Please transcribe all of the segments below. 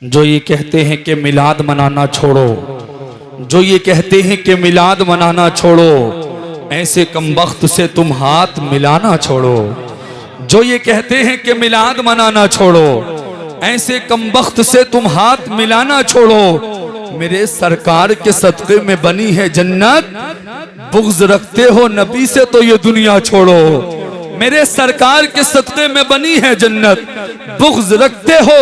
जो ये कहते हैं कि मिलाद मनाना छोड़ो, जो ये कहते हैं कि मिलाद मनाना छोड़ो, ऐसे कमबख्त से तुम हाथ मिलाना छोड़ो। जो ये कहते हैं कि मिलाद मनाना छोड़ो, ऐसे कमबख्त से तुम हाथ मिलाना छोड़ो। मेरे सरकार के सदक़े में बनी है जन्नत, बुग़्ज़ रखते हो नबी से तो ये दुनिया छोड़ो। मेरे सरकार के सदक़े में बनी है जन्नत, बुग़्ज़ रखते हो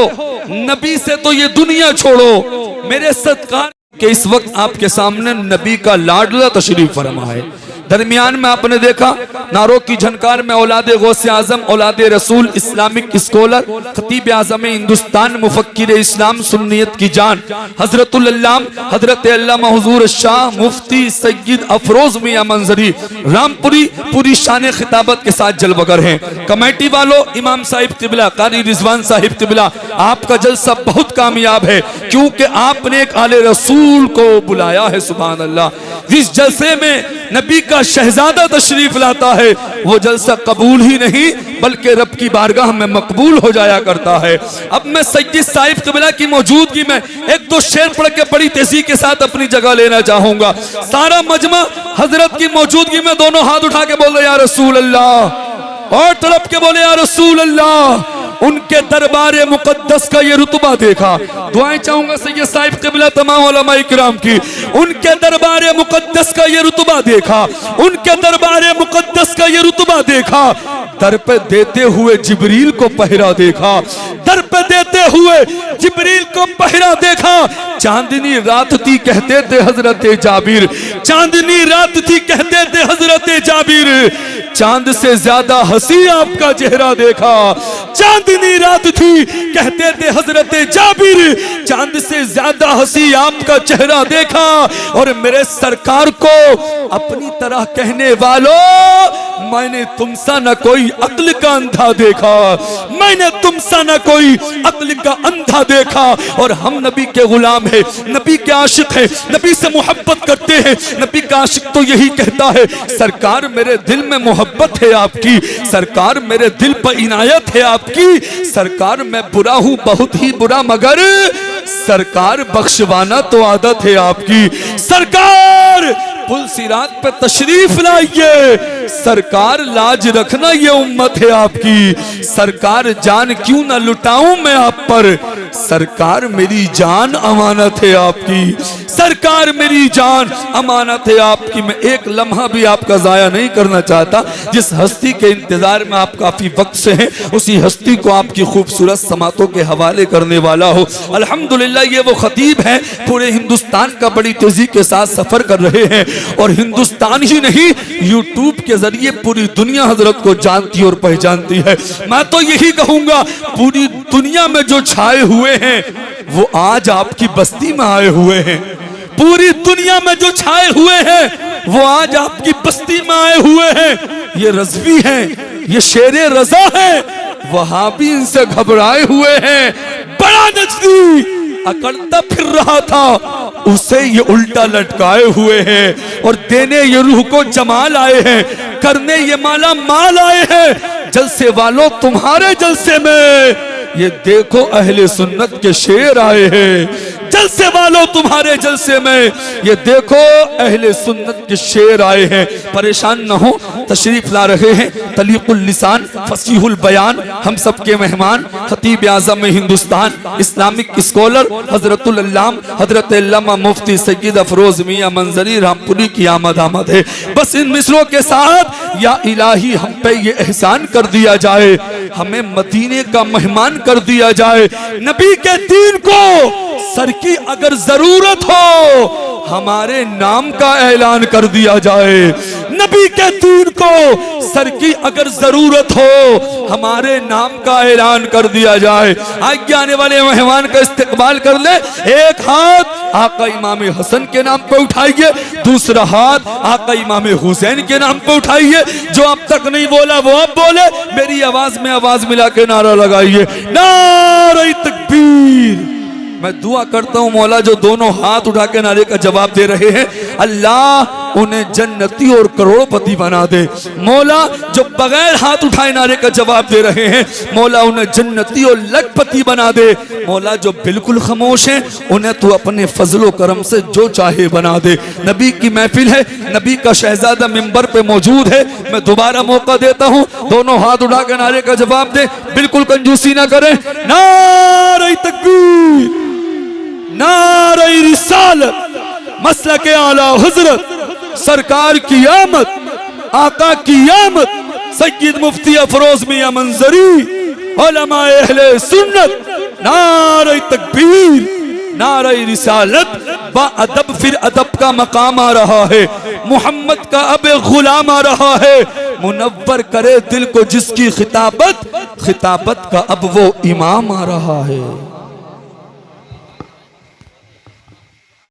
नबी से तो ये दुनिया छोड़ो। मेरे सरकार के इस वक्त आपके सामने नबी का लाडला तशरीफ फरमा है। दरमियान में आपने देखा नारों की झनकार में औलादे गौसे आजम, औलादे रसूल, इस्लामिक स्कॉलर, खतीब आजम हिंदुस्तान, मुफक्किर इस्लाम, सुन्नियत की जान, हजरतुल अल्लाम हजरत अल्लामा हुजूर शाह मुफ्ती सैयद अफरोज मियां मंजरी रामपुरी पूरी शान खिताबत के साथ जलवगर हैं। कमेटी वालों, इमाम साहिब किबला, कारी रिजवान साहिब किबला, आपका जलसा बहुत कामयाब है क्योंकि आपने एक आले रसूल को बुलाया है। सुभान अल्लाह। इस जलसे में नबी का शहजादा तशरीफ लाता है, वो जलसा कबूल ही नहीं बल्कि रब की बारगाह में मकबूल हो जाया करता है। अब मैं सैयद साहिब किबला की मौजूदगी में एक दो शेर पढ़ के बड़ी तेजी के साथ अपनी जगह लेना चाहूंगा। सारा मजमा हजरत की मौजूदगी में दोनों हाथ उठा के बोले या रसूल अल्लाह, और तड़प के बोले या रसूल अल्लाह। उनके दरबारे मुकद्दस का ये रुतबा देखा। दुआएं चाहूंगा सैयद साहिब किबला तमाम उलमा इकराम की। उनके दरबारे मुकद्दस का ये रुतबा देखा, उनके दरबारे मुकद्दस का ये रुतबा देखा। दर पे देते हुए जिब्रील को पहरा देखा, दर पे देते हुए जिब्रील को पहरा देखा। चांदनी रात थी कहते थे हजरत जाबिर, चांदनी रात थी कहते थे हजरत जाबिर। चांद से ज्यादा हंसी आपका चेहरा देखा। चांदनी रात थी कहते थे हजरत जाबिर, चांद से ज्यादा हंसी आपका चेहरा देखा। और मेरे सरकार को अपनी तरह कहने वालों, मैंने तुमसा न कोई अक्ल का अंधा देखा, मैंने तुमसा न कोई अक्ल का अंधा देखा। और हम नबी के गुलाम है, नबी के आशिक है, नबी से मोहब्बत करते हैं। नबी का आशिक तो यही कहता है सरकार मेरे दिल में मोहब्बत है आपकी, सरकार मेरे दिल पर इनायत है आपकी। सरकार मैं बुरा हूं बहुत ही बुरा, मगर सरकार बख्शवाना तो आदत है आपकी। सरकार पुल सिरात पे तशरीफ लाइए, सरकार लाज रखना ये उम्मत है आपकी। सरकार जान क्यों ना लुटाऊं मैं आप पर, सरकार मेरी जान अमानत है आपकी, सरकार मेरी जान अमानत है आपकी। मैं एक लम्हा भी आपका जाया नहीं करना चाहता। जिस हस्ती के इंतजार में आप काफी वक्त से हैं, उसी हस्ती को आपकी खूबसूरत समातों के हवाले करने वाला हो। अल्हम्दुलिल्लाह ये वो खतीब हैं पूरे हिंदुस्तान का बड़ी तेजी के साथ सफर कर रहे हैं। और हिंदुस्तान ही नहीं, यूट्यूब के जरिए पूरी दुनिया हजरत को जानती और पहचानती है। मैं तो यही कहूंगा पूरी दुनिया में जो छाए हुए हैं वो आज आपकी बस्ती में आए हुए हैं। पूरी दुनिया में जो छाए हुए हैं वो आज आपकी बस्ती में आए हुए हैं। ये रज़वी हैं, ये शेरे रजा हैं, वहाबी इनसे घबराए हुए हैं। बड़ा नजदी अकड़ता फिर रहा था, उसे ये उल्टा लटकाए हुए हैं। और देने ये रूह को जमाल आए हैं, करने ये माला माल आए हैं। जलसे वालों तुम्हारे जलसे में ये देखो अहले सुन्नत के शेर आए हैं। जलसे वालों तुम्हारे जलसे में ये देखो अहले सुन्नत के शेर आए हैं। परेशान न हो, तशरीफ ला रहे हैं तलीकुल लिसान फसीहुल बयान, हम सबके मेहमान खतीब आज़म हिंदुस्तान, इस्लामिक स्कॉलर हजरतुल अल्लाम हजरत अल्लामा मुफ्ती सैयद अफरोज मियां मंजरी रामपुरी की आमद आमद है। बस इन मिसरों के साथ या इलाही हम पे ये एहसान कर दिया जाए, हमें मदीने का मेहमान कर दिया जाए। नबी के दीन को सर की अगर जरूरत हो, हमारे नाम का ऐलान कर दिया जाए। नबी के दीन को सर की अगर जरूरत हो, हमारे नाम का ऐलान कर दिया जाए। आगे आने वाले मेहमान का इस्तेकबाल कर ले। एक हाथ आका इमाम हसन के नाम पे उठाइए, दूसरा हाथ आका इमाम हुसैन के नाम पे उठाइए। जो अब तक नहीं बोला वो अब बोले, मेरी आवाज में आवाज मिला के नारा लगाइए, नारे तकबीर। मैं दुआ करता हूं मौला जो दोनों हाथ उठा के नारे का जवाब दे रहे हैं, अल्लाह उन्हें जन्नती और करोड़पति बना दे। मौला जो बगैर हाथ उठाए नारे का जवाब दे रहे हैं, मौला उन्हें जन्नती और लखपति बना दे। मौला जो बिल्कुल खामोश हैं, उन्हें तू अपने फजलो करम से जो चाहे बना दे। नबी की महफिल है, नबी का शहजादा मिंबर पे मौजूद है। मैं दोबारा मौका देता हूँ, दोनों हाथ उठा कर नारे का जवाब दे, बिल्कुल कंजूसी ना करें। नारे तकबीर, नारे रिसालत, मसलके आला हजरत, सरकार की आमद, आका की आमद, सय्यद मुफ्ती अफरोज मियां मंजरी, उलमाए अहले सुन्नत, नारे तकबीर, नारे रिसालत। बाअदब फिर अदब का मकाम आ रहा है, मोहम्मद का अब गुलाम आ रहा है। मुनव्वर करे दिल को जिसकी खिताबत, खिताबत का अब वो इमाम आ रहा है।